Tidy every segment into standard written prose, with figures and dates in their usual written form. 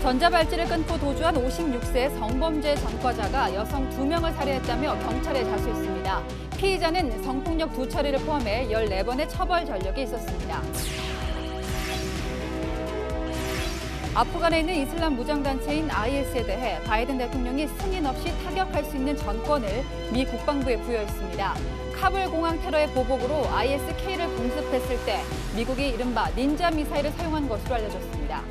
전자발찌를 끊고 도주한 56세 성범죄 전과자가 여성 2명을 살해했다며 경찰에 자수했습니다. 피의자는 성폭력 2차례를 포함해 14번의 처벌 전력이 있었습니다. 아프간에 있는 이슬람 무장단체인 IS에 대해 바이든 대통령이 승인 없이 타격할 수 있는 전권을 미 국방부에 부여했습니다. 카불 공항 테러의 보복으로 IS-K를 공습했을 때 미국이 이른바 닌자 미사일을 사용한 것으로 알려졌습니다.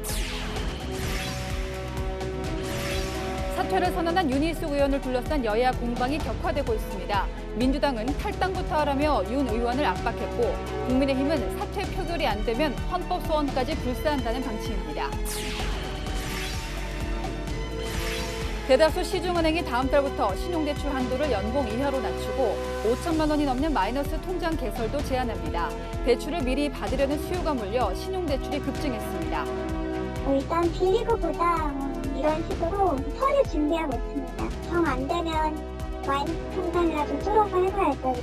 사퇴를 선언한 윤희숙 의원을 둘러싼 여야 공방이 격화되고 있습니다. 민주당은 탈당부터 하라며 윤 의원을 압박했고 국민의힘은 사퇴 표결이 안 되면 헌법 소원까지 불사한다는 방침입니다. 대다수 시중은행이 다음 달부터 신용대출 한도를 연봉 이하로 낮추고 5천만 원이 넘는 마이너스 통장 개설도 제한합니다. 대출을 미리 받으려는 수요가 몰려 신용대출이 급증했습니다. 일단 빌리고보다 이런 식으로 서류 준비하고 있습니다. 정 안 되면 마이너스 통장이라도 뚫어서 해봐야죠.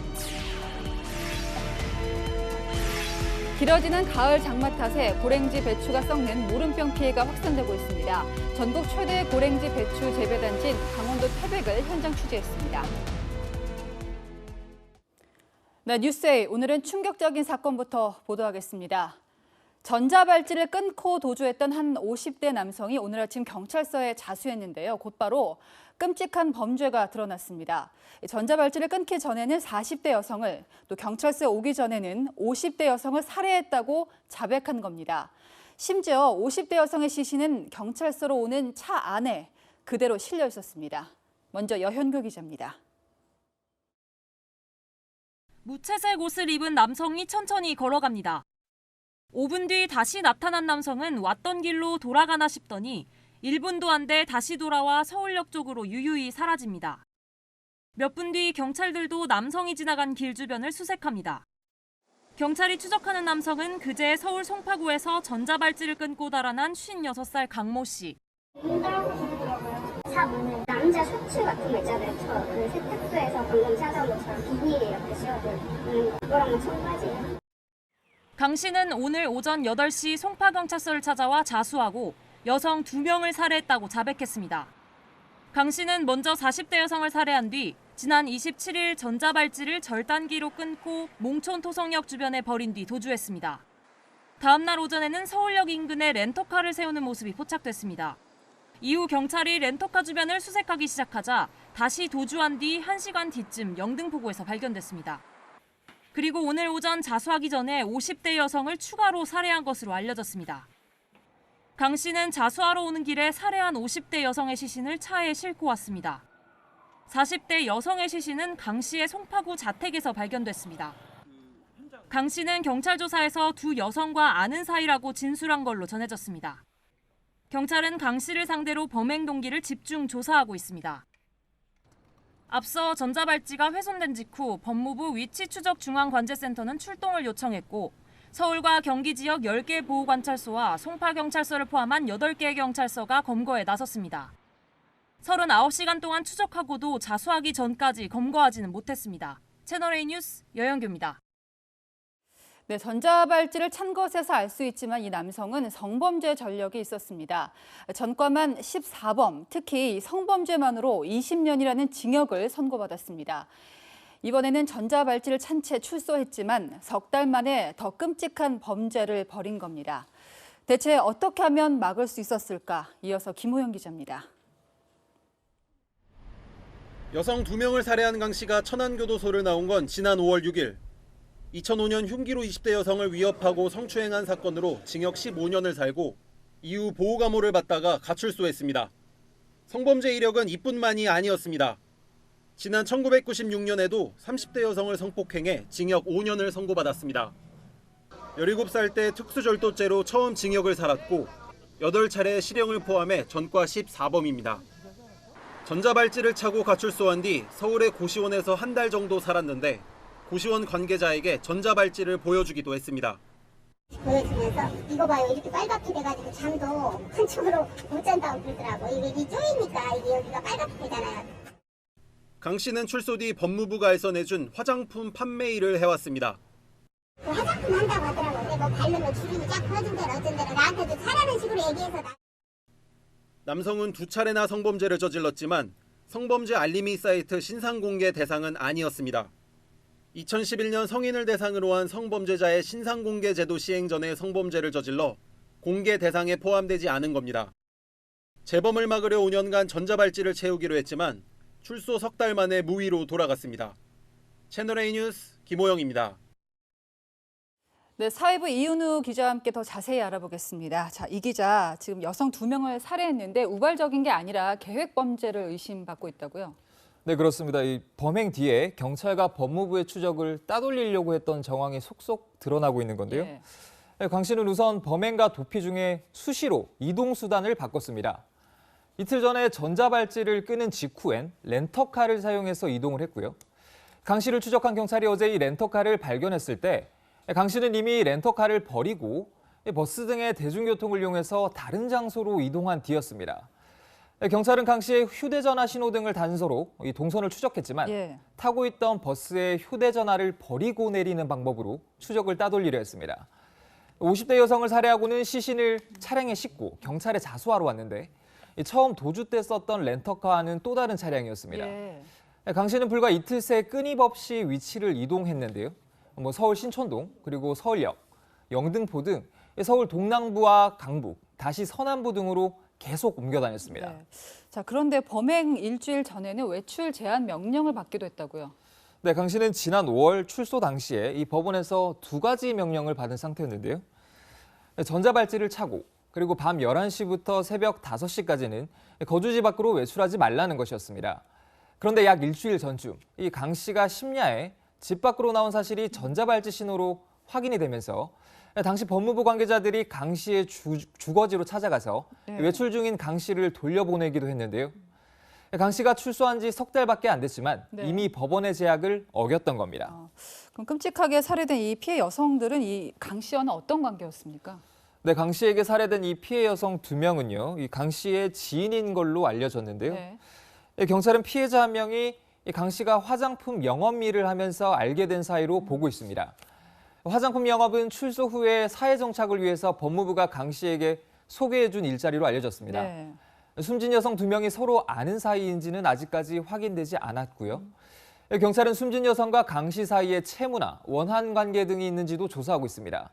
길어지는 가을 장마 탓에 고랭지 배추가 썩는 무름병 피해가 확산되고 있습니다. 전국 최대 고랭지 배추 재배단지인 강원도 태백을 현장 취재했습니다. 네, 뉴스에이 오늘은 충격적인 사건부터 보도하겠습니다. 전자발찌를 끊고 도주했던 한 50대 남성이 오늘 아침 경찰서에 자수했는데요. 곧바로 끔찍한 범죄가 드러났습니다. 전자발찌를 끊기 전에는 40대 여성을, 또 경찰서에 오기 전에는 50대 여성을 살해했다고 자백한 겁니다. 심지어 50대 여성의 시신은 경찰서로 오는 차 안에 그대로 실려 있었습니다. 먼저 여현교 기자입니다. 무채색 옷을 입은 남성이 천천히 걸어갑니다. 5분 뒤 다시 나타난 남성은 왔던 길로 돌아가나 싶더니 1분도 안 돼 다시 돌아와 서울역 쪽으로 유유히 사라집니다. 몇 분 뒤 경찰들도 남성이 지나간 길 주변을 수색합니다. 경찰이 추적하는 남성은 그제 서울 송파구에서 전자발찌를 끊고 달아난 56살 강모 씨. 차 문은 남자 셔츠 같은 거 있잖아요. 그 세탁소에서 방금 찾아온 것처럼 비닐에 이렇게 씌워져 그거랑 청바지예요. 강 씨는 오늘 오전 8시 송파경찰서를 찾아와 자수하고 여성 2명을 살해했다고 자백했습니다. 강 씨는 먼저 40대 여성을 살해한 뒤 지난 27일 전자발찌를 절단기로 끊고 몽촌 토성역 주변에 버린 뒤 도주했습니다. 다음 날 오전에는 서울역 인근에 렌터카를 세우는 모습이 포착됐습니다. 이후 경찰이 렌터카 주변을 수색하기 시작하자 다시 도주한 뒤 1시간 뒤쯤 영등포구에서 발견됐습니다. 그리고 오늘 오전 자수하기 전에 50대 여성을 추가로 살해한 것으로 알려졌습니다. 강 씨는 자수하러 오는 길에 살해한 50대 여성의 시신을 차에 싣고 왔습니다. 40대 여성의 시신은 강 씨의 송파구 자택에서 발견됐습니다. 강 씨는 경찰 조사에서 두 여성과 아는 사이라고 진술한 걸로 전해졌습니다. 경찰은 강 씨를 상대로 범행 동기를 집중 조사하고 있습니다. 앞서 전자발찌가 훼손된 직후 법무부 위치추적중앙관제센터는 출동을 요청했고 서울과 경기 지역 10개 보호관찰소와 송파경찰서를 포함한 8개의 경찰서가 검거에 나섰습니다. 39시간 동안 추적하고도 자수하기 전까지 검거하지는 못했습니다. 채널A 뉴스 여영규입니다. 네, 전자발찌를 찬 것에서 알 수 있지만 이 남성은 성범죄 전력이 있었습니다. 전과만 14범, 특히 성범죄만으로 20년이라는 징역을 선고받았습니다. 이번에는 전자발찌를 찬 채 출소했지만 석 달 만에 더 끔찍한 범죄를 벌인 겁니다. 대체 어떻게 하면 막을 수 있었을까? 이어서 김호영 기자입니다. 여성 2명을 살해한 강 씨가 천안교도소를 나온 건 지난 5월 6일. 2005년 흉기로 20대 여성을 위협하고 성추행한 사건으로 징역 15년을 살고 이후 보호감호를 받다가 가출소했습니다. 성범죄 이력은 이뿐만이 아니었습니다. 지난 1996년에도 30대 여성을 성폭행해 징역 5년을 선고받았습니다. 17살 때 특수절도죄로 처음 징역을 살았고 8차례 실형을 포함해 전과 14범입니다. 전자발찌를 차고 가출소한 뒤 서울의 고시원에서 한 달 정도 살았는데 고시원 관계자에게 전자발찌를 보여주기도 했습니다. 보여주면서 이거 봐요, 이렇게 빨갛게 돼가지고 잠도 한쪽으로 못 잔다고 그러더라고. 이게 쪼이니까 이게 여기가 빨갛게 되잖아요. 강 씨는 출소 뒤 법무부가 알선해준 화장품 판매 일을 해왔습니다. 그 화장품 한다고 하더라고요. 근데 뭐 발로 주름이 쫙 퍼진 데는 어쩐 데는 나한테도 차라는 식으로 얘기해서 남성은 2차례나 성범죄를 저질렀지만 성범죄 알림이 사이트 신상공개 대상은 아니었습니다. 2011년 성인을 대상으로 한 성범죄자의 신상공개 제도 시행 전에 성범죄를 저질러 공개 대상에 포함되지 않은 겁니다. 재범을 막으려 5년간 전자발찌를 채우기로 했지만 출소 석 달 만에 무위로 돌아갔습니다. 채널A 뉴스 김호영입니다. 네, 사회부 이은우 기자와 함께 더 자세히 알아보겠습니다. 자, 이 기자 지금 여성 2명을 살해했는데 우발적인 게 아니라 계획 범죄를 의심받고 있다고요? 네, 그렇습니다. 이 범행 뒤에 경찰과 법무부의 추적을 따돌리려고 했던 정황이 속속 드러나고 있는 건데요. 예. 강 씨는 우선 범행과 도피 중에 수시로 이동 수단을 바꿨습니다. 이틀 전에 전자발찌를 끄는 직후엔 렌터카를 사용해서 이동을 했고요. 강 씨를 추적한 경찰이 어제 이 렌터카를 발견했을 때 강 씨는 이미 렌터카를 버리고 버스 등의 대중교통을 이용해서 다른 장소로 이동한 뒤였습니다. 경찰은 강 씨의 휴대전화 신호등을 단서로 이 동선을 추적했지만 예. 타고 있던 버스의 휴대전화를 버리고 내리는 방법으로 추적을 따돌리려 했습니다. 50대 여성을 살해하고는 시신을 차량에 싣고 경찰에 자수하러 왔는데 처음 도주 때 썼던 렌터카와는 또 다른 차량이었습니다. 예. 강 씨는 불과 이틀 새 끊임없이 위치를 이동했는데요. 서울 신촌동, 그리고 서울역, 영등포 등 서울 동남부와 강북, 다시 서남부 등으로 계속 옮겨 다녔습니다. 네. 자, 그런데 범행 일주일 전에는 외출 제한 명령을 받기도 했다고요? 네, 강 씨는 지난 5월 출소 당시에 이 법원에서 2가지 명령을 받은 상태였는데요. 전자발찌를 차고 그리고 밤 11시부터 새벽 5시까지는 거주지 밖으로 외출하지 말라는 것이었습니다. 그런데 약 일주일 전쯤 이 강 씨가 심야에 집 밖으로 나온 사실이 전자발찌 신호로 확인이 되면서 당시 법무부 관계자들이 강 씨의 주거지로 찾아가서 네. 외출 중인 강 씨를 돌려보내기도 했는데요. 강 씨가 출소한 지 석 달밖에 안 됐지만 네. 이미 법원의 제약을 어겼던 겁니다. 그럼 끔찍하게 살해된 이 피해 여성들은 이 강 씨와는 어떤 관계였습니까? 네, 강 씨에게 살해된 이 피해 여성 2명은요, 이 강 씨의 지인인 걸로 알려졌는데요. 네. 경찰은 피해자 한 명이 강 씨가 화장품 영업 일을 하면서 알게 된 사이로 보고 있습니다. 화장품 영업은 출소 후에 사회 정착을 위해서 법무부가 강 씨에게 소개해준 일자리로 알려졌습니다. 네. 숨진 여성 2명이 서로 아는 사이인지는 아직까지 확인되지 않았고요. 경찰은 숨진 여성과 강 씨 사이에 채무나 원한 관계 등이 있는지도 조사하고 있습니다.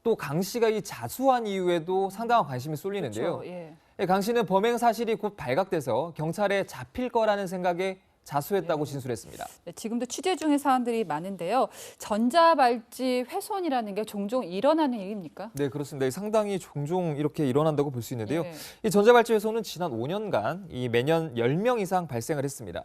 또 강 씨가 이 자수한 이유에도 상당한 관심이 쏠리는데요. 그렇죠. 예. 강 씨는 범행 사실이 곧 발각돼서 경찰에 잡힐 거라는 생각에 자수했다고 진술했습니다. 네, 지금도 취재 중인 사안들이 많은데요. 전자발찌 훼손이라는 게 종종 일어나는 일입니까? 네, 그렇습니다. 상당히 종종 이렇게 일어난다고 볼 수 있는데요. 예. 이 전자발찌 훼손은 지난 5년간 매년 10명 이상 발생을 했습니다.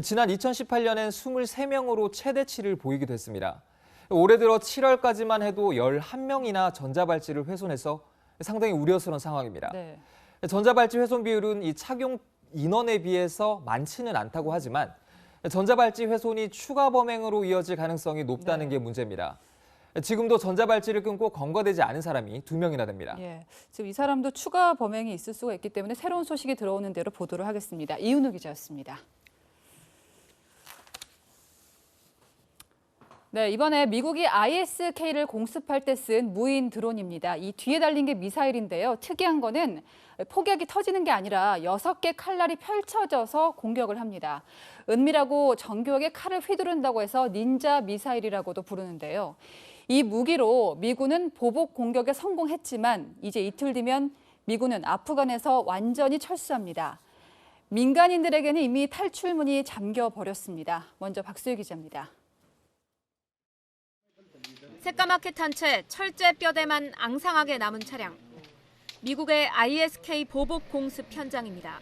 지난 2018년엔 23명으로 최대치를 보이기도 했습니다. 올해 들어 7월까지만 해도 11명이나 전자발찌를 훼손해서 상당히 우려스러운 상황입니다. 네. 전자발찌 훼손 비율은 이 착용 인원에 비해서 많지는 않다고 하지만 전자발찌 훼손이 추가 범행으로 이어질 가능성이 높다는 네. 게 문제입니다. 지금도 전자발찌를 끊고 검거되지 않은 사람이 2명이나 됩니다. 예. 지금 이 사람도 추가 범행이 있을 수가 있기 때문에 새로운 소식이 들어오는 대로 보도를 하겠습니다. 이은우 기자였습니다. 네, 이번에 미국이 ISK를 공습할 때 쓴 무인 드론입니다. 이 뒤에 달린 게 미사일인데요. 특이한 거는 폭격이 터지는 게 아니라 6개 칼날이 펼쳐져서 공격을 합니다. 은밀하고 정교하게 칼을 휘두른다고 해서 닌자 미사일이라고도 부르는데요. 이 무기로 미군은 보복 공격에 성공했지만 이제 이틀 뒤면 미군은 아프간에서 완전히 철수합니다. 민간인들에게는 이미 탈출문이 잠겨버렸습니다. 먼저 박수희 기자입니다. 새까맣게 탄 채 철제 뼈대만 앙상하게 남은 차량. 미국의 ISK 보복 공습 현장입니다.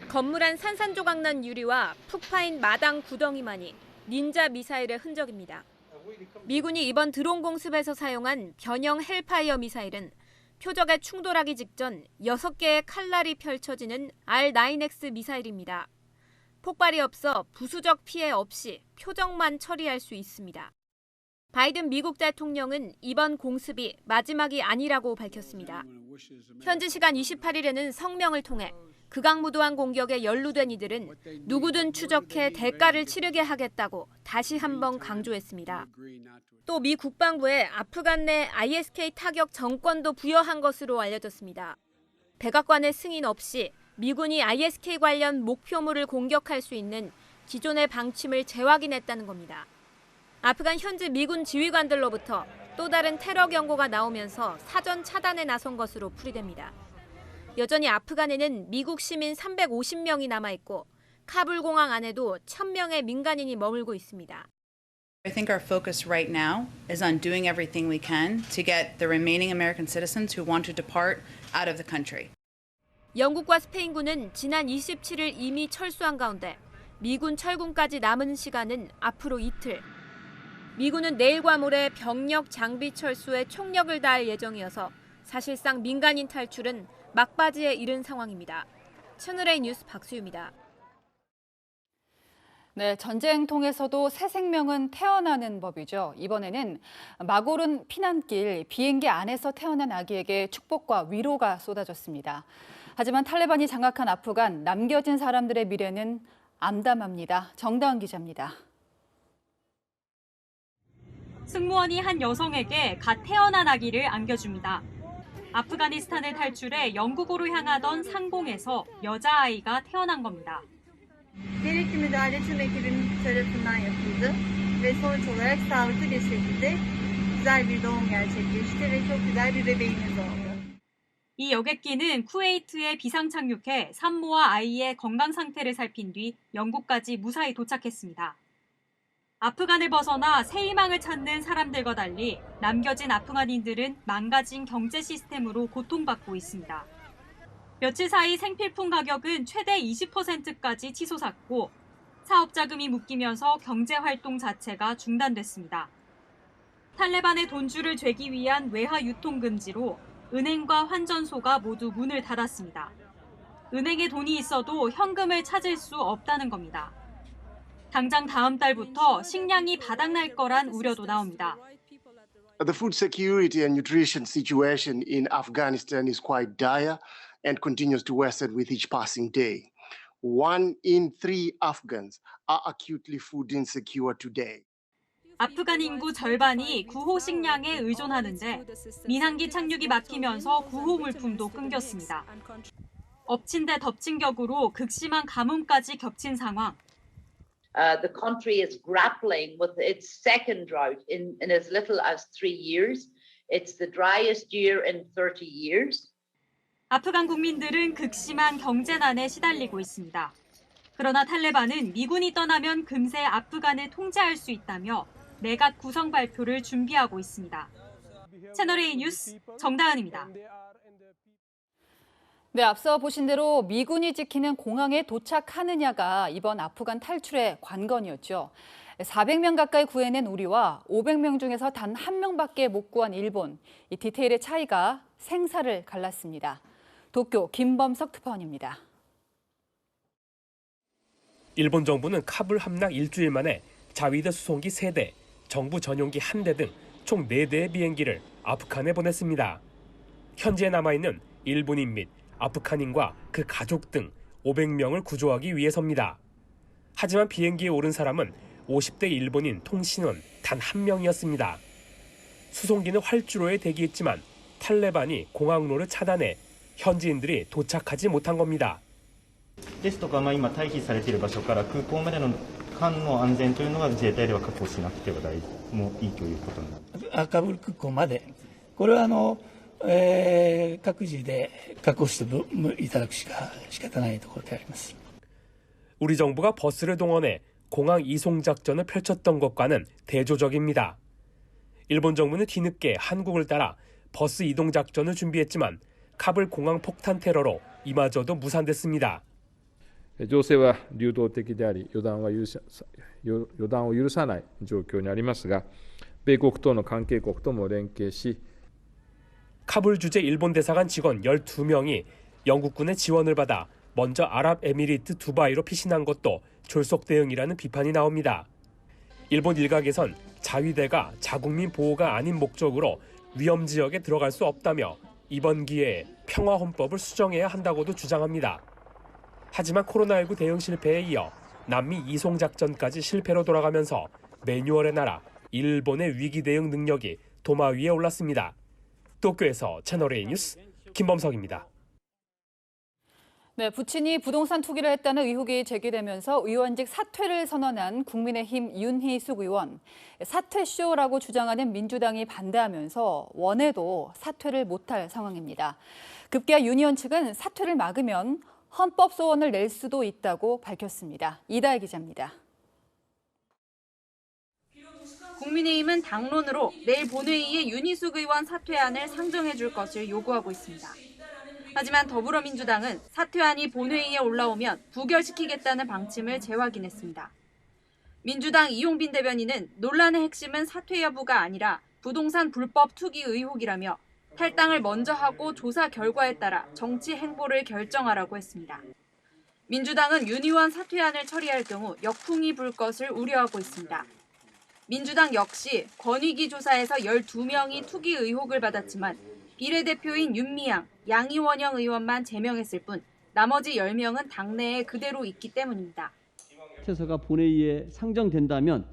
건물 안 산산조각난 유리와 푹 파인 마당 구덩이만이 닌자 미사일의 흔적입니다. 미군이 이번 드론 공습에서 사용한 변형 헬파이어 미사일은 표적에 충돌하기 직전 6개의 칼날이 펼쳐지는 R9X 미사일입니다. 폭발이 없어 부수적 피해 없이 표적만 처리할 수 있습니다. 바이든 미국 대통령은 이번 공습이 마지막이 아니라고 밝혔습니다. 현지 시간 28일에는 성명을 통해 극악무도한 공격에 연루된 이들은 누구든 추적해 대가를 치르게 하겠다고 다시 한번 강조했습니다. 또 미 국방부에 아프간 내 ISK 타격 정권도 부여한 것으로 알려졌습니다. 백악관의 승인 없이 미군이 ISK 관련 목표물을 공격할 수 있는 기존의 방침을 재확인했다는 겁니다. 아프간 현지 미군 지휘관들로부터 또 다른 테러 경고가 나오면서 사전 차단에 나선 것으로 풀이됩니다. 여전히 아프간에는 미국 시민 350명이 남아있고 카불 공항 안에도 1000명의 민간인이 머물고 있습니다. I think our focus right now is on doing everything we can to get the remaining American citizens who want to depart out of the country. 영국과 스페인군은 지난 27일 이미 철수한 가운데 미군 철군까지 남은 시간은 앞으로 이틀. 미군은 내일과 모레 병력 장비 철수에 총력을 다할 예정이어서 사실상 민간인 탈출은 막바지에 이른 상황입니다. 채널A 뉴스 박수유입니다. 네, 전쟁 통해서도 새 생명은 태어나는 법이죠. 이번에는 막 오른 피난길, 비행기 안에서 태어난 아기에게 축복과 위로가 쏟아졌습니다. 하지만 탈레반이 장악한 아프간, 남겨진 사람들의 미래는 암담합니다. 정다은 기자입니다. 승무원이 한 여성에게 갓 태어난 아기를 안겨줍니다. 아프가니스탄을 탈출해 영국으로 향하던 상공에서 여자아이가 태어난 겁니다. Gerekli müdahale tüm ekibim tarafından yapıldı ve sonuç olarak sağlıklı bir şekilde güzel bir doğum gerçekleşti ve çok güzel bir bebeğimiz oldu. 이 여객기는 쿠웨이트에 비상 착륙해 산모와 아이의 건강 상태를 살핀 뒤 영국까지 무사히 도착했습니다. 아프간을 벗어나 새 희망을 찾는 사람들과 달리 남겨진 아프간인들은 망가진 경제 시스템으로 고통받고 있습니다. 며칠 사이 생필품 가격은 최대 20%까지 치솟았고 사업 자금이 묶이면서 경제 활동 자체가 중단됐습니다. 탈레반의 돈줄을 죄기 위한 외화 유통 금지로 은행과 환전소가 모두 문을 닫았습니다. 은행에 돈이 있어도 현금을 찾을 수 없다는 겁니다. 당장 다음 달부터 식량이 바닥날 거란 우려도 나옵니다. The food security and nutrition situation in Afghanistan is quite dire and continues to worsen with each passing day. 1 in 3 Afghans are acutely food insecure today. 아프간 인구 절반이 구호 식량에 의존하는데 민항기 착륙이 막히면서 구호 물품도 끊겼습니다. 엎친 데 덮친 격으로 극심한 가뭄까지 겹친 상황. The country is grappling with its second drought in as little as 3 years. It's the driest year in 30 years. 아프간 국민들은 극심한 경제난에 시달리고 있습니다. 그러나 탈레반은 미군이 떠나면 금세 아프간을 통제할 수 있다며 내각 구성 발표를 준비하고 있습니다. 채널A 뉴스 정다은입니다. 네, 앞서 보신 대로 미군이 지키는 공항에 도착하느냐가 이번 아프간 탈출의 관건이었죠. 400명 가까이 구해낸 우리와 500명 중에서 단 1명밖에 못 구한 일본. 이 디테일의 차이가 생사를 갈랐습니다. 도쿄 김범석 특파원입니다. 일본 정부는 카불 함락 일주일 만에 자위대 수송기 3대, 정부 전용기 1대 등 총 4대의 비행기를 아프간에 보냈습니다. 현지에 남아있는 일본인 및 아프간인과 그 가족 등 500명을 구조하기 위해서입니다. 하지만 비행기에 오른 사람은 50대 일본인 통신원 단 1명이었습니다. 수송기는 활주로에 대기했지만 탈레반이 공항로를 차단해 현지인들이 도착하지 못한 겁니다. ですとか今退避されている場所から空港までの間の安全というのが自衛隊では確保しなくてはいいということになります。カブール空港までこれは各自で確保していただくしか仕方ないところであります。 우리 정부가 버스를 동원해 공항 이송 작전을 펼쳤던 것과는 대조적입니다. 일본 정부는 뒤늦게 한국을 따라 버스 이동 작전을 준비했지만 카불 공항 폭탄 테러로 이마저도 무산됐습니다. 情勢は流動的であり予断を許さない状況にありますが、米国等の関係国とも連携し 카불 주재 일본 대사관 직원 12명이 영국군의 지원을 받아 먼저 아랍에미리트 두바이로 피신한 것도 졸속 대응이라는 비판이 나옵니다. 일본 일각에선 자위대가 자국민 보호가 아닌 목적으로 위험 지역에 들어갈 수 없다며 이번 기회에 평화헌법을 수정해야 한다고도 주장합니다. 하지만 코로나19 대응 실패에 이어 남미 이송작전까지 실패로 돌아가면서 매뉴얼의 나라 일본의 위기 대응 능력이 도마 위에 올랐습니다. 도쿄에서 채널A 뉴스 김범석입니다. 네, 부친이 부동산 투기를 했다는 의혹이 제기되면서 의원직 사퇴를 선언한 국민의힘 윤희숙 의원. 사퇴쇼라고 주장하는 민주당이 반대하면서 원해도 사퇴를 못할 상황입니다. 급기야 윤 의원 측은 사퇴를 막으면 헌법 소원을 낼 수도 있다고 밝혔습니다. 이다혜 기자입니다. 국민의힘은 당론으로 내일 본회의에 윤희숙 의원 사퇴안을 상정해 줄 것을 요구하고 있습니다. 하지만 더불어민주당은 사퇴안이 본회의에 올라오면 부결시키겠다는 방침을 재확인했습니다. 민주당 이용빈 대변인은 논란의 핵심은 사퇴 여부가 아니라 부동산 불법 투기 의혹이라며 탈당을 먼저 하고 조사 결과에 따라 정치 행보를 결정하라고 했습니다. 민주당은 윤 의원 사퇴안을 처리할 경우 역풍이 불 것을 우려하고 있습니다. 민주당 역시 권익위 조사에서 12명이 투기 의혹을 받았지만 비례대표인 윤미향, 양이원영 의원만 제명했을 뿐 나머지 10명은 당내에 그대로 있기 때문입니다. 사퇴서가 본회의에 상정된다면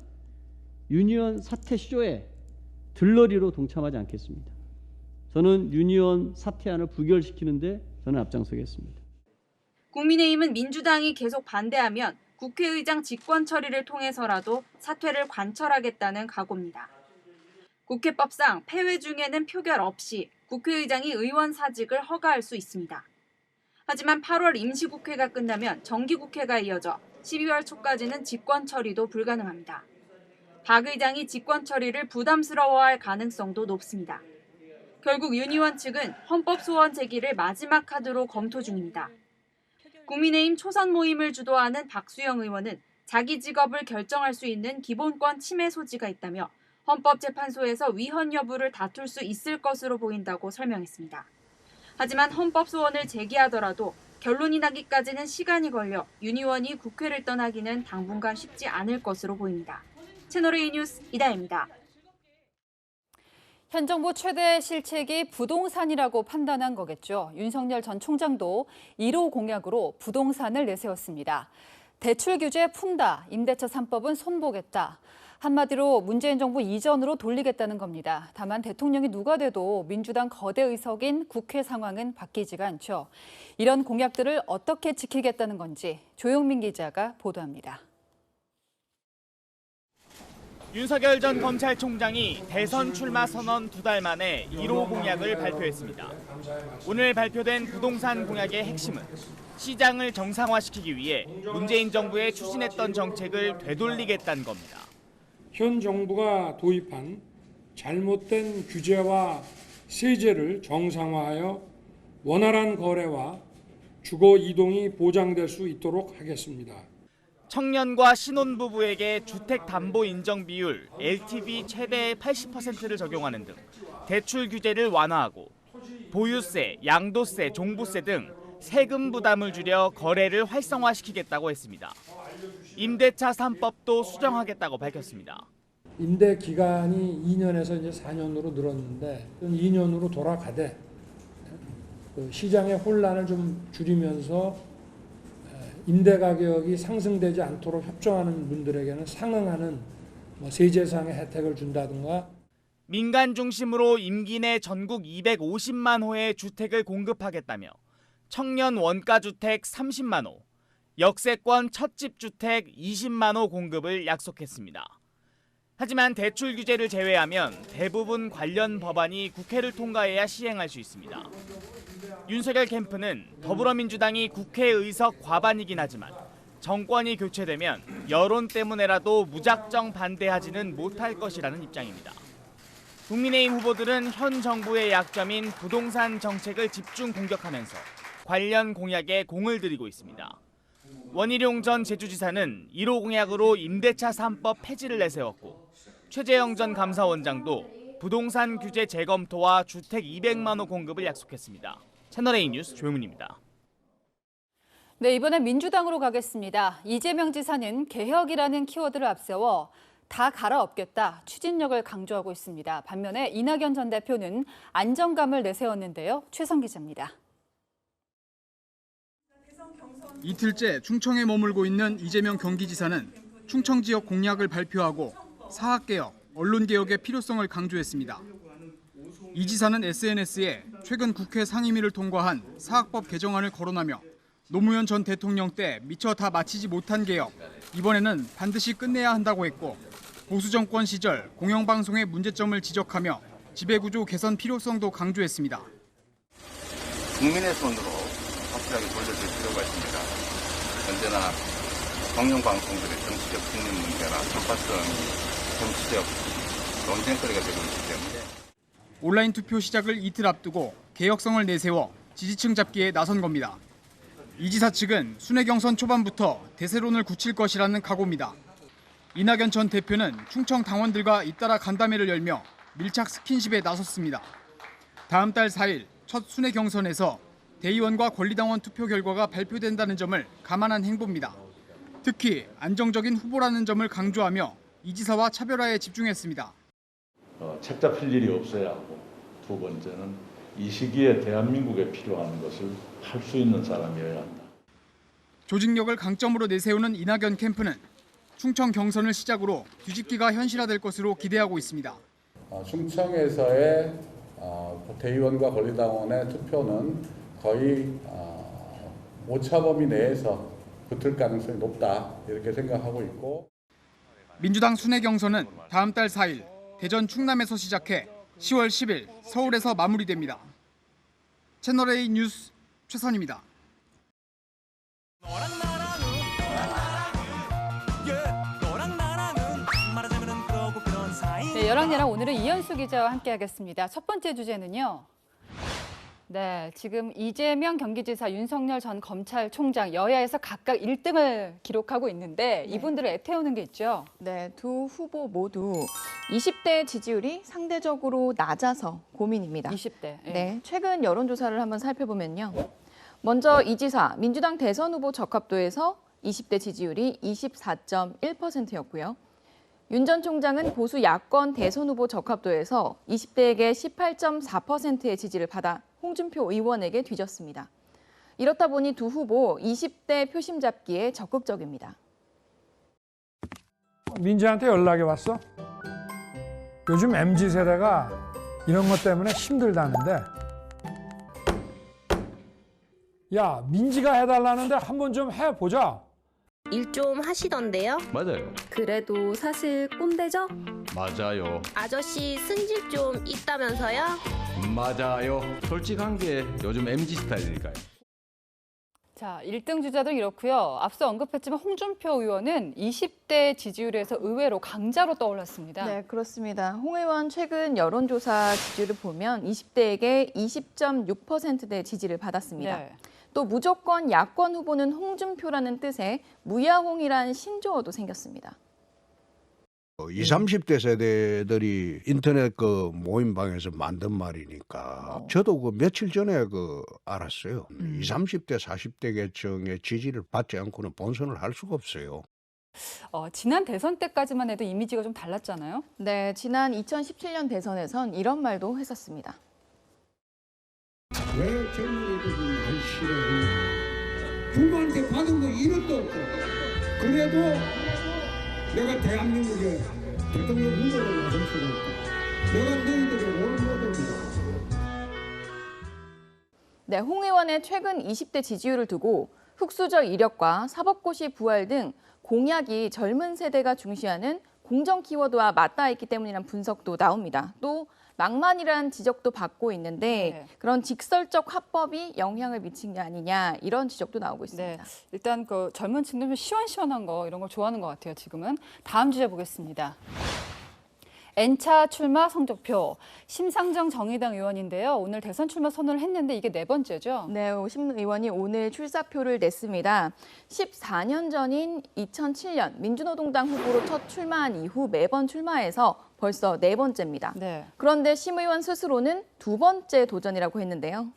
윤 의원 사퇴쇼에 들러리로 동참하지 않겠습니다. 저는 윤 의원 사퇴안을 부결시키는데 저는 앞장서겠습니다. 국민의힘은 민주당이 계속 반대하면 국회의장 직권 처리를 통해서라도 사퇴를 관철하겠다는 각오입니다. 국회법상 폐회 중에는 표결 없이 국회의장이 의원 사직을 허가할 수 있습니다. 하지만 8월 임시국회가 끝나면 정기국회가 이어져 12월 초까지는 직권 처리도 불가능합니다. 박 의장이 직권 처리를 부담스러워할 가능성도 높습니다. 결국 윤 의원 측은 헌법 소원 제기를 마지막 카드로 검토 중입니다. 국민의힘 초선 모임을 주도하는 박수영 의원은 자기 직업을 결정할 수 있는 기본권 침해 소지가 있다며 헌법재판소에서 위헌 여부를 다툴 수 있을 것으로 보인다고 설명했습니다. 하지만 헌법 소원을 제기하더라도 결론이 나기까지는 시간이 걸려 윤 의원이 국회를 떠나기는 당분간 쉽지 않을 것으로 보입니다. 채널A 뉴스 이다혜입니다. 현 정부 최대 실책이 부동산이라고 판단한 거겠죠. 윤석열 전 총장도 1호 공약으로 부동산을 내세웠습니다. 대출 규제 푼다, 임대차 3법은 손보겠다. 한마디로 문재인 정부 이전으로 돌리겠다는 겁니다. 다만 대통령이 누가 돼도 민주당 거대 의석인 국회 상황은 바뀌지가 않죠. 이런 공약들을 어떻게 지키겠다는 건지 조용민 기자가 보도합니다. 윤석열 전 검찰총장이 대선 출마 선언 2달 만에 1호 공약을 발표했습니다. 오늘 발표된 부동산 공약의 핵심은 시장을 정상화시키기 위해 문재인 정부에 추진했던 정책을 되돌리겠다는 겁니다. 현 정부가 도입한 잘못된 규제와 세제를 정상화하여 원활한 거래와 주거 이동이 보장될 수 있도록 하겠습니다. 청년과 신혼부부에게 주택담보 인정 비율 LTV 최대 80%를 적용하는 등 대출 규제를 완화하고 보유세, 양도세, 종부세 등 세금 부담을 줄여 거래를 활성화시키겠다고 했습니다. 임대차 3법도 수정하겠다고 밝혔습니다. 임대 기간이 2년에서 이제 4년으로 늘었는데 2년으로 돌아가되 시장의 혼란을 좀 줄이면서 임대 가격이 상승되지 않도록 협조하는 분들에게는 상응하는 세제상의 혜택을 준다든가. 민간 중심으로 임기 내 전국 250만 호의 주택을 공급하겠다며 청년 원가주택 30만 호, 역세권 첫집주택 20만 호 공급을 약속했습니다. 하지만 대출 규제를 제외하면 대부분 관련 법안이 국회를 통과해야 시행할 수 있습니다. 윤석열 캠프는 더불어민주당이 국회 의석 과반이긴 하지만 정권이 교체되면 여론 때문에라도 무작정 반대하지는 못할 것이라는 입장입니다. 국민의힘 후보들은 현 정부의 약점인 부동산 정책을 집중 공격하면서 관련 공약에 공을 들이고 있습니다. 원희룡 전 제주지사는 1호 공약으로 임대차 3법 폐지를 내세웠고 최재형 전 감사원장도 부동산 규제 재검토와 주택 200만 호 공급을 약속했습니다. 채널A 뉴스 조용민입니다. 네, 이번엔 민주당으로 가겠습니다. 이재명 지사는 개혁이라는 키워드를 앞세워 다 갈아엎겠다 추진력을 강조하고 있습니다. 반면에 이낙연 전 대표는 안정감을 내세웠는데요. 최성 기자입니다. 이틀째 충청에 머물고 있는 이재명 경기지사는 충청 지역 공약을 발표하고 사학개혁, 언론개혁의 필요성을 강조했습니다. 이 지사는 SNS에 최근 국회 상임위를 통과한 사학법 개정안을 거론하며 노무현 전 대통령 때 미처 다 마치지 못한 개혁, 이번에는 반드시 끝내야 한다고 했고 보수 정권 시절 공영방송의 문제점을 지적하며 지배구조 개선 필요성도 강조했습니다. 국민의 손으로 확실하게 돌려줄 필요가 있습니다. 언제나 공영방송들의 정치적 중립 문제나 편파성이 정치적 논쟁거리가 되고 있기 때문에 온라인 투표 시작을 이틀 앞두고 개혁성을 내세워 지지층 잡기에 나선 겁니다. 이 지사 측은 순회 경선 초반부터 대세론을 굳힐 것이라는 각오입니다. 이낙연 전 대표는 충청 당원들과 잇따라 간담회를 열며 밀착 스킨십에 나섰습니다. 다음 달 4일 첫 순회 경선에서 대의원과 권리당원 투표 결과가 발표된다는 점을 감안한 행보입니다. 특히 안정적인 후보라는 점을 강조하며 이 지사와 차별화에 집중했습니다. 책 잡힐 일이 없어야 하고 두 번째는 이 시기에 대한민국에 필요한 것을 할 수 있는 사람이어야 한다. 조직력을 강점으로 내세우는 이낙연 캠프는 충청 경선을 시작으로 뒤집기가 현실화될 것으로 기대하고 있습니다. 충청에서의 대의원과 권리당원의 투표는 거의 오차 범위 내에서 붙을 가능성이 높다 이렇게 생각하고 있고 민주당 순회 경선은 다음 달 4일 대전 충남에서 시작해 10월 10일 서울에서 마무리됩니다. 채널A 뉴스 최선입니다. 네, 여랑야랑 오늘은 이현수 기자와 함께하겠습니다. 첫 번째 주제는요. 네, 지금 이재명 경기지사, 윤석열 전 검찰총장 여야에서 각각 1등을 기록하고 있는데 이분들을 애태우는 게 있죠. 네, 두 후보 모두 20대 지지율이 상대적으로 낮아서 고민입니다. 20대. 네, 최근 여론조사를 한번 살펴보면요. 먼저 이 지사, 민주당 대선 후보 적합도에서 20대 지지율이 24.1%였고요. 윤 전 총장은 보수 야권 대선 후보 적합도에서 20대에게 18.4%의 지지를 받아 홍준표 의원에게 뒤졌습니다. 이렇다 보니 두 후보 20대 표심 잡기에 적극적입니다. 민지한테 연락이 왔어? 요즘 MZ세대가 이런 것 때문에 힘들다는데 야, 민지가 해달라는데 한번 좀 해보자. 일 좀 하시던데요? 맞아요. 그래도 사실 꼰대죠? 맞아요. 아저씨 승질 좀 있다면서요? 맞아요. 솔직한 게 요즘 MZ 스타일이니까요. 자, 1등 주자도 이렇고요. 앞서 언급했지만 홍준표 의원은 20대 지지율에서 의외로 강자로 떠올랐습니다. 네, 그렇습니다. 홍 의원 최근 여론조사 지지율을 보면 20대에게 20.6%대 지지를 받았습니다. 네. 또 무조건 야권 후보는 홍준표라는 뜻의 무야홍이란 신조어도 생겼습니다. 20, 30대 세대들이 인터넷 그 모임방에서 만든 말이니까 저도 그 며칠 전에 알았어요. 20, 30대, 40대 계층의 지지를 받지 않고는 본선을 할 수가 없어요. 지난 대선 때까지만 해도 이미지가 좀 달랐잖아요. 네, 지난 2017년 대선에선 이런 말도 했었습니다. 왜 정부에도 날 싫어하냐. 부모한테 받은 거 1원도 없고 그래도 내가 대한민국의 대통령 후보로 나설 수가 있다. 내가 너희들의 롤모델이다. 네, 홍 의원의 최근 20대 지지율을 두고 흑수저 이력과 사법고시 부활 등 공약이 젊은 세대가 중시하는 공정 키워드와 맞닿아 있기 때문이라는 분석도 나옵니다. 또 망만이라는 지적도 받고 있는데 그런 직설적 화법이 영향을 미친 게 아니냐 이런 지적도 나오고 있습니다. 네, 일단 그 젊은 층들은 시원시원한 거 이런 걸 좋아하는 것 같아요. 지금은 다음 주제 보겠습니다. N차 출마 성적표. 심상정 정의당 의원인데요. 오늘 대선 출마 선언을 했는데 이게 네 번째죠? 네, 심 의원이 오늘 출사표를 냈습니다. 14년 전인 2007년 민주노동당 후보로 첫 출마한 이후 매번 출마해서 벌써 네 번째입니다. 네. 그런데 심 의원 스스로는 두 번째 도전이라고 했는데요.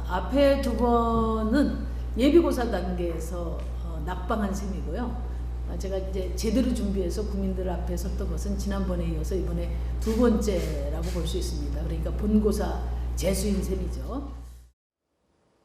앞에 두 번은 예비고사 단계에서 낙방한 셈이고요. 제가 이제 제대로 준비해서 국민들 앞에 섰던 것은 지난번에 이어서 이번에 두 번째라고 볼 수 있습니다. 그러니까 본고사 재수인 셈이죠.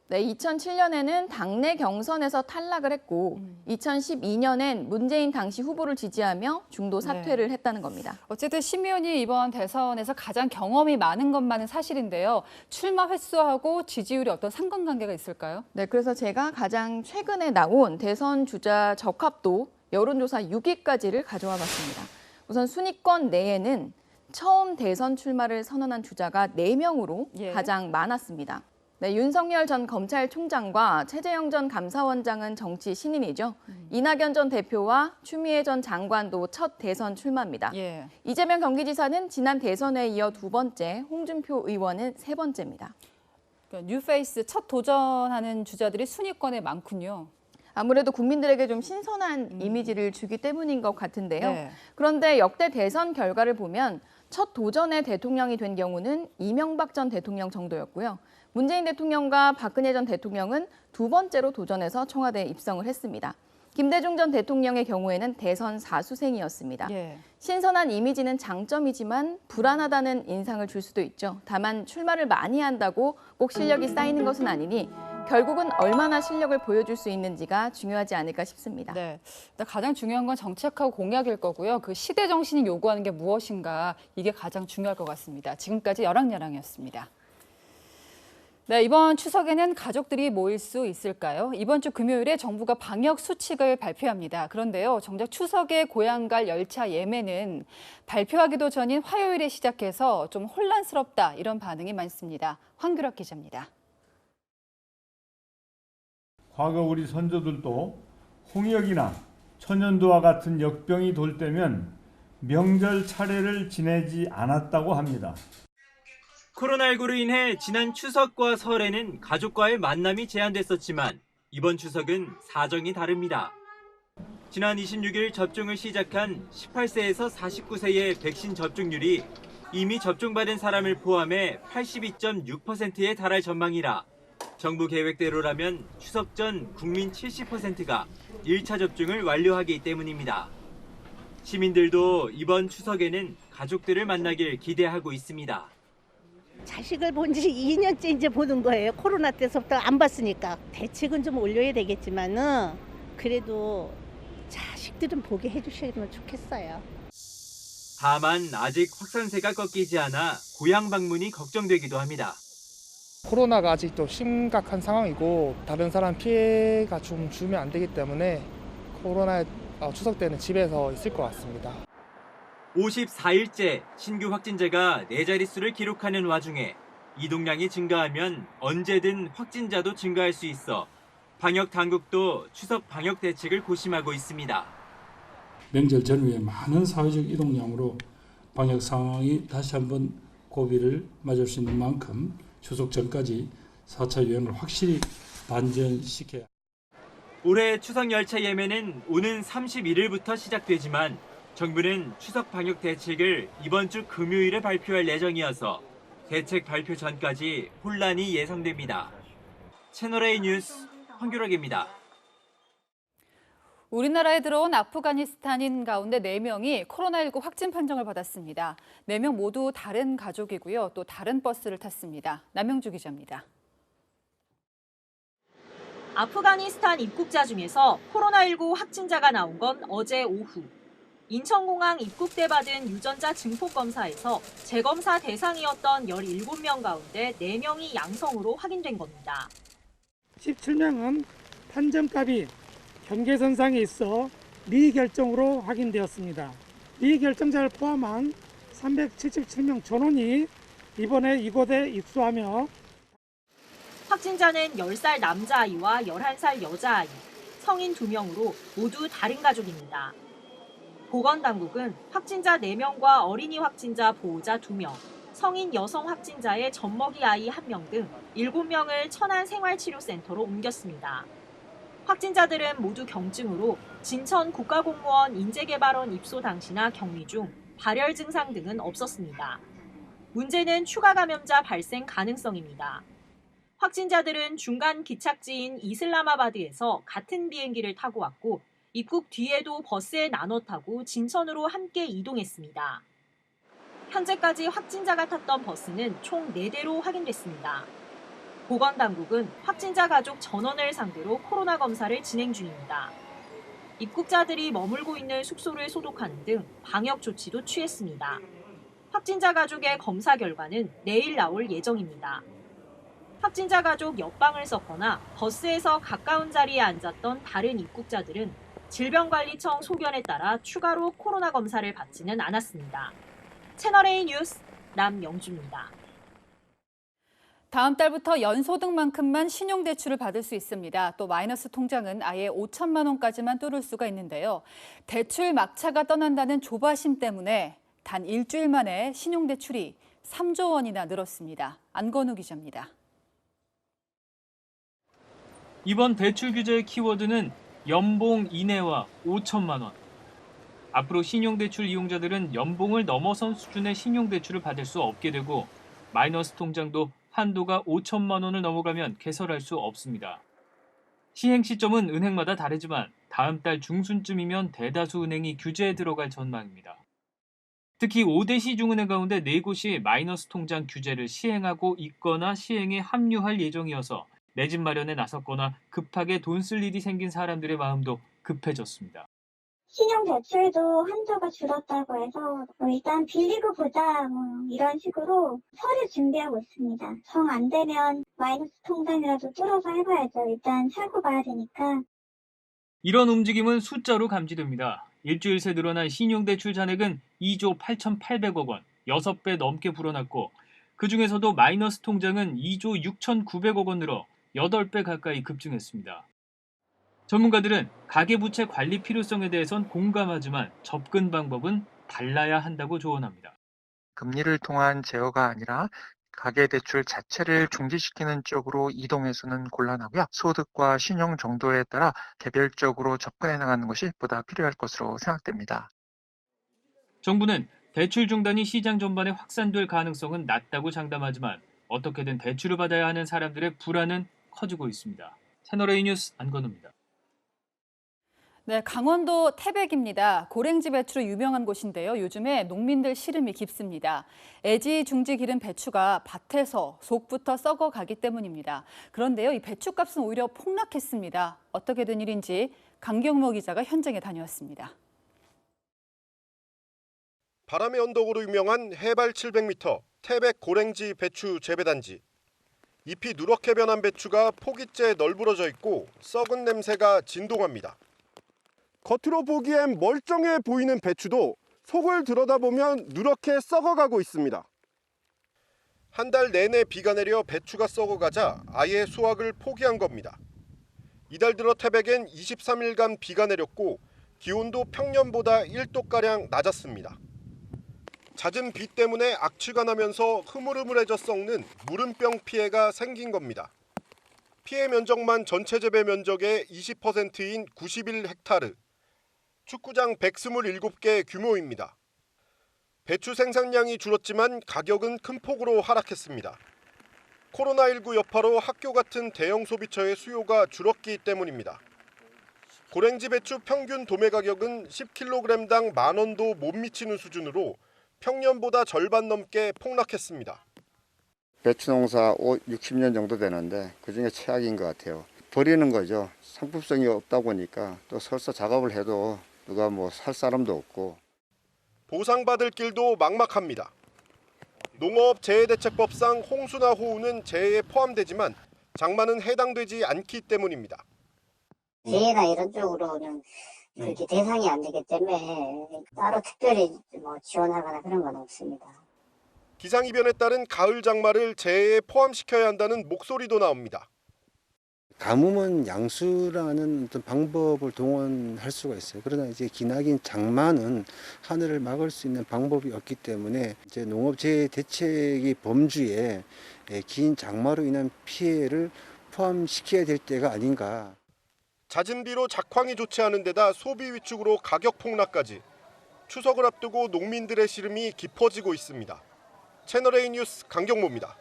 네, 2007년에는 당내 경선에서 탈락을 했고 2012년엔 문재인 당시 후보를 지지하며 중도 사퇴를 했다는 겁니다. 어쨌든 심의원이 이번 대선에서 가장 경험이 많은 것만은 사실인데요. 출마 횟수하고 지지율이 어떤 상관관계가 있을까요? 네, 그래서 제가 가장 최근에 나온 대선 주자 적합도 여론조사 6위까지를 가져와 봤습니다. 우선 순위권 내에는 처음 대선 출마를 선언한 주자가 4명으로 가장 많았습니다. 네, 윤석열 전 검찰총장과 최재형 전 감사원장은 정치 신인이죠. 이낙연 전 대표와 추미애 전 장관도 첫 대선 출마입니다. 이재명 경기지사는 지난 대선에 이어 2번째, 홍준표 의원은 3번째입니다. 그러니까 뉴페이스 첫 도전하는 주자들이 순위권에 많군요. 아무래도 국민들에게 좀 신선한 이미지를 주기 때문인 것 같은데요. 그런데 역대 대선 결과를 보면 첫 도전의 대통령이 된 경우는 이명박 전 대통령 정도였고요. 문재인 대통령과 박근혜 전 대통령은 2번째로 도전해서 청와대에 입성을 했습니다. 김대중 전 대통령의 경우에는 대선 4수생이었습니다. 신선한 이미지는 장점이지만 불안하다는 인상을 줄 수도 있죠. 다만 출마를 많이 한다고 꼭 실력이 쌓이는 것은 아니니 결국은 얼마나 실력을 보여줄 수 있는지가 중요하지 않을까 싶습니다. 네, 가장 중요한 건 정책하고 공약일 거고요. 그 시대 정신이 요구하는 게 무엇인가, 이게 가장 중요할 것 같습니다. 지금까지 여랑여랑이었습니다. 네, 이번 추석에는 가족들이 모일 수 있을까요? 이번 주 금요일에 정부가 방역 수칙을 발표합니다. 그런데요, 정작 추석에 고향 갈 열차 예매는 발표하기도 전인 화요일에 시작해서 좀 혼란스럽다, 이런 반응이 많습니다. 황규락 기자입니다. 과거 우리 선조들도 홍역이나 천연두와 같은 역병이 돌 때면 명절 차례를 지내지 않았다고 합니다. 코로나19로 인해 지난 추석과 설에는 가족과의 만남이 제한됐었지만 이번 추석은 사정이 다릅니다. 지난 26일 접종을 시작한 18세에서 49세의 백신 접종률이 이미 접종받은 사람을 포함해 82.6%에 달할 전망이라 정부 계획대로라면 추석 전 국민 70%가 1차 접종을 완료하기 때문입니다. 시민들도 이번 추석에는 가족들을 만나길 기대하고 있습니다. 자식을 본 지 2년째 이제 보는 거예요. 코로나 때부터 안 봤으니까. 대책은 좀 올려야 되겠지만은 그래도 자식들은 보게 해주시면 좋겠어요. 다만 아직 확산세가 꺾이지 않아 고향 방문이 걱정되기도 합니다. 코로나가 아직도 심각한 상황이고 다른 사람 피해가 좀 주면 안 되기 때문에 코로나 추석 때는 집에서 있을 것 같습니다. 54일째 신규 확진자가 4자릿수를 기록하는 와중에 이동량이 증가하면 언제든 확진자도 증가할 수 있어 방역 당국도 추석 방역 대책을 고심하고 있습니다. 명절 전후에 많은 사회적 이동량으로 방역 상황이 다시 한번 고비를 맞을 수 있는 만큼 추석 전까지 4차 유행을 확실히 반전시켜야 합니다. 올해 추석 열차 예매는 오는 31일부터 시작되지만 정부는 추석 방역 대책을 이번 주 금요일에 발표할 예정이어서 대책 발표 전까지 혼란이 예상됩니다. 채널A 뉴스 황규락입니다. 우리나라에 들어온 아프가니스탄인 가운데 4명이 코로나19 확진 판정을 받았습니다. 4명 모두 다른 가족이고요. 또 다른 버스를 탔습니다. 남영주 기자입니다. 아프가니스탄 입국자 중에서 코로나19 확진자가 나온 건 어제 오후. 인천공항 입국때 받은 유전자 증폭검사에서 재검사 대상이었던 17명 가운데 4명이 양성으로 확인된 겁니다. 17명은 판정값이 경계선상에 있어 미결정으로 확인되었습니다. 미결정자를 포함한 377명 전원이 이번에 이곳에 입소하며 확진자는 10살 남자아이와 11살 여자아이, 성인 2명으로 모두 다른 가족입니다. 보건당국은 확진자 4명과 어린이 확진자 보호자 2명, 성인 여성 확진자의 젖먹이 아이 1명 등 7명을 천안생활치료센터로 옮겼습니다. 확진자들은 모두 경증으로 진천 국가공무원 인재개발원 입소 당시나 격리 중 발열 증상 등은 없었습니다. 문제는 추가 감염자 발생 가능성입니다. 확진자들은 중간 기착지인 이슬라마바드에서 같은 비행기를 타고 왔고 입국 뒤에도 버스에 나눠 타고 진천으로 함께 이동했습니다. 현재까지 확진자가 탔던 버스는 총 4대로 확인됐습니다. 보건당국은 확진자 가족 전원을 상대로 코로나 검사를 진행 중입니다. 입국자들이 머물고 있는 숙소를 소독하는 등 방역 조치도 취했습니다. 확진자 가족의 검사 결과는 내일 나올 예정입니다. 확진자 가족 옆방을 썼거나 버스에서 가까운 자리에 앉았던 다른 입국자들은 질병관리청 소견에 따라 추가로 코로나 검사를 받지는 않았습니다. 채널A 뉴스 남영주입니다. 다음 달부터 연소득만큼만 신용대출을 받을 수 있습니다. 또 마이너스 통장은 아예 5천만 원까지만 뚫을 수가 있는데요. 대출 막차가 떠난다는 조바심 때문에 단 일주일 만에 신용대출이 3조 원이나 늘었습니다. 안건우 기자입니다. 이번 대출 규제의 키워드는 연봉 이내와 5천만 원. 앞으로 신용대출 이용자들은 연봉을 넘어선 수준의 신용대출을 받을 수 없게 되고 마이너스 통장도 한도가 5천만 원을 넘어가면 개설할 수 없습니다. 시행 시점은 은행마다 다르지만 다음 달 중순쯤이면 대다수 은행이 규제에 들어갈 전망입니다. 특히 5대 시중은행 가운데 4곳이 마이너스 통장 규제를 시행하고 있거나 시행에 합류할 예정이어서 내 집 마련에 나섰거나 급하게 돈 쓸 일이 생긴 사람들의 마음도 급해졌습니다. 신용대출도 한도가 줄었다고 해서 일단 빌리고 보자 이런 식으로 서류 준비하고 있습니다. 정 안 되면 마이너스 통장이라도 뚫어서 해봐야죠. 일단 살고 봐야 되니까. 이런 움직임은 숫자로 감지됩니다. 일주일 새 늘어난 신용대출 잔액은 2조 8,800억 원, 6배 넘게 불어났고 그중에서도 마이너스 통장은 2조 6,900억 원 늘어 8배 가까이 급증했습니다. 전문가들은 가계부채 관리 필요성에 대해선 공감하지만 접근 방법은 달라야 한다고 조언합니다. 금리를 통한 제어가 아니라 가계대출 자체를 중지시키는 쪽으로 이동해서는 곤란하고요. 소득과 신용 정도에 따라 개별적으로 접근해 나가는 것이 보다 필요할 것으로 생각됩니다. 정부는 대출 중단이 시장 전반에 확산될 가능성은 낮다고 장담하지만 어떻게든 대출을 받아야 하는 사람들의 불안은 커지고 있습니다. 채널A 뉴스 안건우입니다. 네, 강원도 태백입니다. 고랭지 배추로 유명한 곳인데요. 요즘에 농민들 시름이 깊습니다. 애지중지 기른 배추가 밭에서 속부터 썩어가기 때문입니다. 그런데요, 이 배추값은 오히려 폭락했습니다. 어떻게 된 일인지 강경모 기자가 현장에 다녀왔습니다. 바람의 언덕으로 유명한 해발 700m 태백 고랭지 배추 재배단지. 잎이 누렇게 변한 배추가 포기째 널브러져 있고 썩은 냄새가 진동합니다. 겉으로 보기엔 멀쩡해 보이는 배추도 속을 들여다보면 누렇게 썩어가고 있습니다. 한 달 내내 비가 내려 배추가 썩어가자 아예 수확을 포기한 겁니다. 이달 들어 태백엔 23일간 비가 내렸고 기온도 평년보다 1도가량 낮았습니다. 잦은 비 때문에 악취가 나면서 흐물흐물해져 썩는 무름병 피해가 생긴 겁니다. 피해 면적만 전체 재배 면적의 20%인 91헥타르, 축구장 127개 규모입니다. 배추 생산량이 줄었지만 가격은 큰 폭으로 하락했습니다. 코로나19 여파로 학교 같은 대형 소비처의 수요가 줄었기 때문입니다. 고랭지 배추 평균 도매 가격은 10kg당 10,000원도 못 미치는 수준으로 평년보다 절반 넘게 폭락했습니다. 배추 농사 60년 정도 되는데 그중에 최악인 것 같아요. 버리는 거죠. 상품성이 없다 보니까 또 설사 작업을 해도 누가 살 사람도 없고. 보상받을 길도 막막합니다. 농업재해대책법상 홍수나 호우는 재해에 포함되지만 장마는 해당되지 않기 때문입니다. 재해나 이런 쪽으로는 그렇게 대상이 안 되기 때문에 따로 특별히 지원하거나 그런 건 없습니다. 기상이변에 따른 가을 장마를 재해에 포함시켜야 한다는 목소리도 나옵니다. 가뭄은 양수라는 어떤 방법을 동원할 수가 있어요. 그러나 이제 기나긴 장마는 하늘을 막을 수 있는 방법이 없기 때문에 이제 농업재해 대책의 범주에 긴 장마로 인한 피해를 포함시켜야 될 때가 아닌가. 잦은 비로 작황이 좋지 않은 데다 소비 위축으로 가격 폭락까지. 추석을 앞두고 농민들의 시름이 깊어지고 있습니다. 채널A 뉴스 강경모입니다.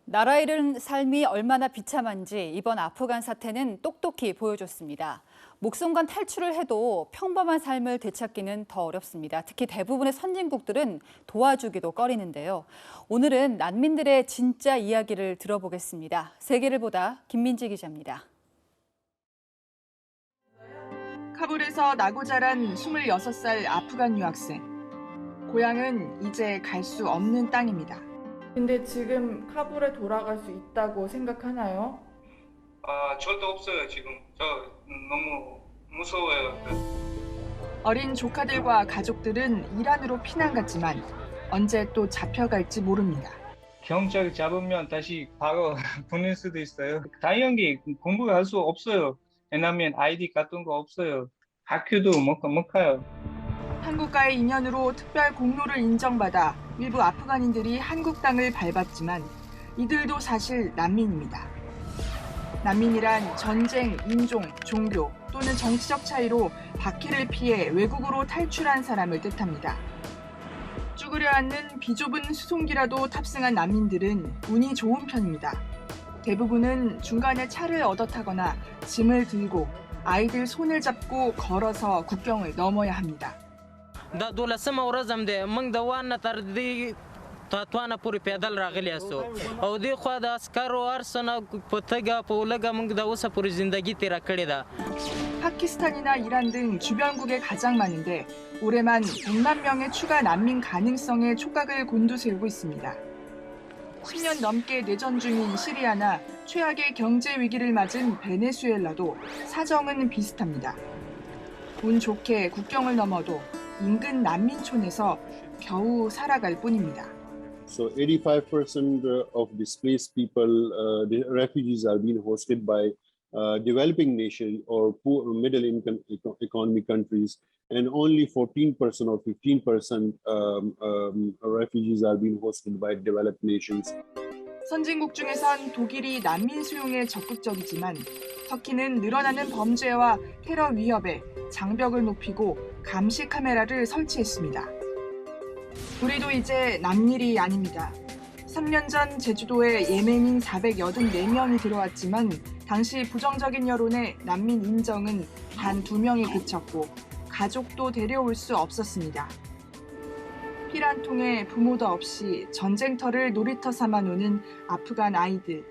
나라 잃은 삶이 얼마나 비참한지 이번 아프간 사태는 똑똑히 보여줬습니다. 목숨과 탈출을 해도 평범한 삶을 되찾기는 더 어렵습니다. 특히 대부분의 선진국들은 도와주기도 꺼리는데요. 오늘은 난민들의 진짜 이야기를 들어보겠습니다. 세계를 보다 김민지 기자입니다. 카불에서 나고 자란 26살 아프간 유학생. 고향은 이제 갈 수 없는 땅입니다. 근데 지금 카불에 돌아갈 수 있다고 생각하나요? 절대 없어요, 지금. 저 너무 무서워요. 어린 조카들과 가족들은 이란으로 피난 갔지만 언제 또 잡혀갈지 모릅니다. 경찰 잡으면 다시 바로 보낼 수도 있어요. 당연히 공부할 수 없어요. 왜냐면 아이디 같은 거 없어요. 학교도 못 가요. 한국과의 인연으로 특별 공로를 인정받아 일부 아프간인들이 한국 땅을 밟았지만 이들도 사실 난민입니다. 난민이란 전쟁, 인종, 종교 또는 정치적 차이로 박해를 피해 외국으로 탈출한 사람을 뜻합니다. 쭈그려 앉는 비좁은 수송기라도 탑승한 난민들은 운이 좋은 편입니다. 대부분은 중간에 차를 얻어 타거나 짐을 들고 아이들 손을 잡고 걸어서 국경을 넘어야 합니다. 파키스탄이나 이란 등 주변국에 가장 많은데 올해만 100만 명의 추가 난민 가능성에 촉각을 곤두세우고 있습니다. 10년 넘게 내전 중인 시리아나 최악의 경제 위기를 맞은 베네수엘라도 사정은 비슷합니다. 운 좋게 국경을 넘어도 인근 난민촌에서 겨우 살아갈 뿐입니다. So 85% of displaced people, the refugees are being hosted by developing nations or poor middle income economy countries, and only 14% or 15% refugees are being hosted by developed nations. 선진국 중에선 독일이 난민 수용에 적극적이지만 터키는 늘어나는 범죄와 테러 위협에 장벽을 높이고 감시 카메라를 설치했습니다. 우리도 이제 남일이 아닙니다. 3년 전 제주도에 예멘인 484명이 들어왔지만 당시 부정적인 여론에 난민 인정은 단 2명에 그쳤고 가족도 데려올 수 없었습니다. 피란 통에 부모도 없이 전쟁터를 놀이터 삼아 노는 아프간 아이들.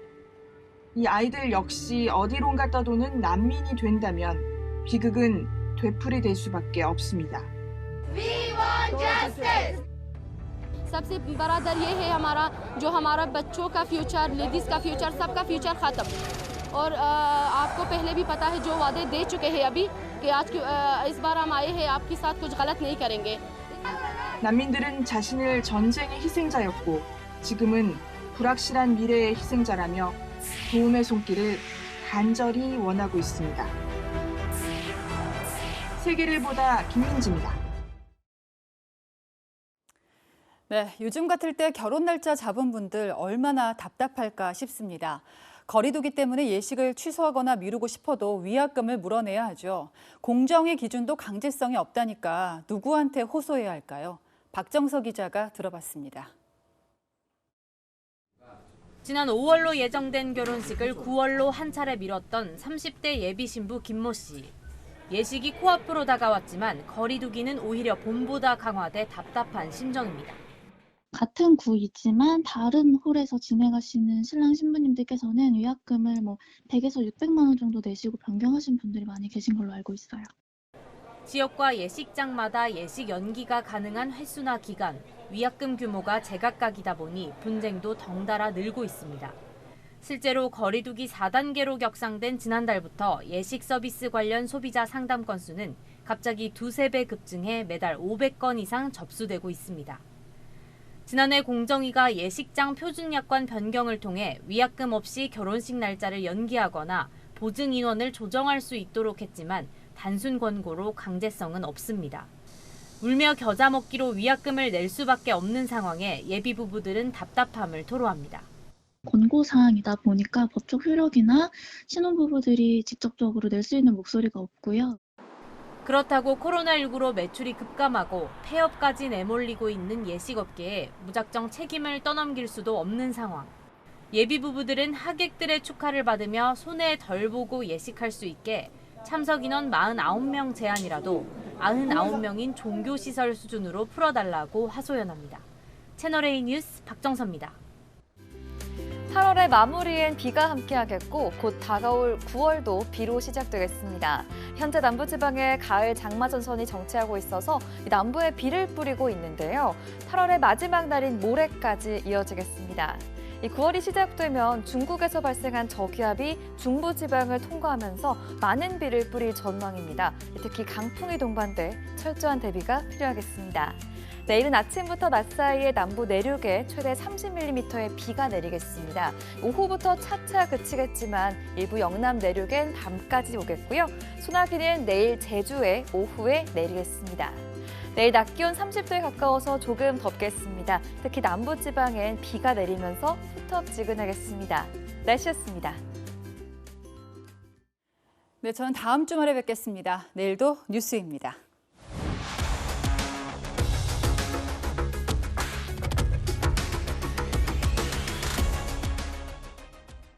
이 아이들 역시 어디론가 떠도는 난민이 된다면 비극은 되풀이될 수밖에 없습니다. We want justice. सबसे बड़ा डर ये है हमारा जो हमारा बच्चों का फ्यूचर, लेडीज का फ्यूचर, सबका फ्यूचर खत्म। और आपको पहले भी पता है जो वादे दे चुके हैं अभी कि आज इस बार हम आए हैं आपके साथ कुछ गलत नहीं करेंगे। 난민들은 자신을 전쟁의 희생자였고 지금은 불확실한 미래의 희생자라며 도움의 손길을 간절히 원하고 있습니다. 세계를 보다 김민지입니다. 네, 요즘 같을 때 결혼 날짜 잡은 분들 얼마나 답답할까 싶습니다. 거리두기 때문에 예식을 취소하거나 미루고 싶어도 위약금을 물어내야 하죠. 공정의 기준도 강제성이 없다니까 누구한테 호소해야 할까요? 박정서 기자가 들어봤습니다. 지난 5월로 예정된 결혼식을 9월로 한 차례 미뤘던 30대 예비 신부 김모 씨. 예식이 코앞으로 다가왔지만 거리두기는 오히려 봄보다 강화돼 답답한 심정입니다. 같은 구이지만 다른 홀에서 진행하시는 신랑 신부님들께서는 위약금을 100에서 600만 원 정도 내시고 변경하신 분들이 많이 계신 걸로 알고 있어요. 지역과 예식장마다 예식 연기가 가능한 횟수나 기간, 위약금 규모가 제각각이다 보니 분쟁도 덩달아 늘고 있습니다. 실제로 거리두기 4단계로 격상된 지난달부터 예식 서비스 관련 소비자 상담 건수는 갑자기 2~3배 급증해 매달 500건 이상 접수되고 있습니다. 지난해 공정위가 예식장 표준약관 변경을 통해 위약금 없이 결혼식 날짜를 연기하거나 보증 인원을 조정할 수 있도록 했지만 단순 권고로 강제성은 없습니다. 울며 겨자 먹기로 위약금을 낼 수밖에 없는 상황에 예비 부부들은 답답함을 토로합니다. 권고사항이다 보니까 법적 효력이나 신혼부부들이 직접적으로 낼 수 있는 목소리가 없고요. 그렇다고 코로나19로 매출이 급감하고 폐업까지 내몰리고 있는 예식업계에 무작정 책임을 떠넘길 수도 없는 상황. 예비 부부들은 하객들의 축하를 받으며 손해 덜 보고 예식할 수 있게 참석 인원 49명 제한이라도 99명인 종교시설 수준으로 풀어달라고 하소연합니다. 채널A 뉴스 박정서입니다. 8월의 마무리엔 비가 함께하겠고 곧 다가올 9월도 비로 시작되겠습니다. 현재 남부지방에 가을 장마 전선이 정체하고 있어서 남부에 비를 뿌리고 있는데요. 8월의 마지막 날인 모레까지 이어지겠습니다. 9월이 시작되면 중국에서 발생한 저기압이 중부지방을 통과하면서 많은 비를 뿌릴 전망입니다. 특히 강풍이 동반돼 철저한 대비가 필요하겠습니다. 내일은 아침부터 낮 사이에 남부 내륙에 최대 30mm의 비가 내리겠습니다. 오후부터 차차 그치겠지만 일부 영남 내륙엔 밤까지 오겠고요. 소나기는 내일 제주에 오후에 내리겠습니다. 내일 낮 기온 30도에 가까워서 조금 덥겠습니다. 특히 남부지방엔 비가 내리면서 후텁지근하겠습니다. 날씨였습니다. 네, 저는 다음 주말에 뵙겠습니다. 내일도 뉴스입니다.